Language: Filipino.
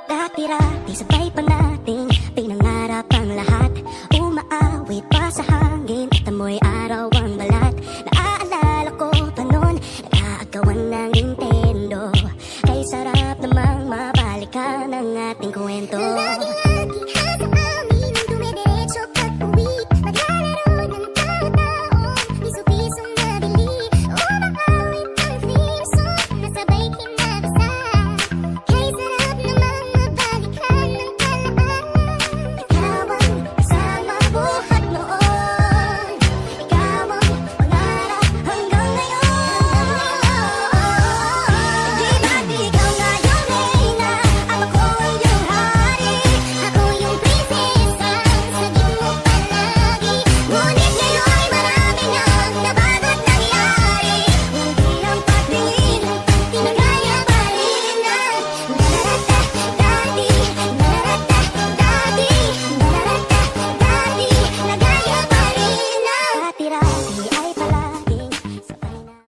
Dati-dati sabay pa nating pinangarap ang lahat. Umaawit pa sa hangin at amoy araw ang balat. Naaalala ko pa noon, nag-aagawan ng Nintendo. Kay sarap namang mabalikan ang ating kwento.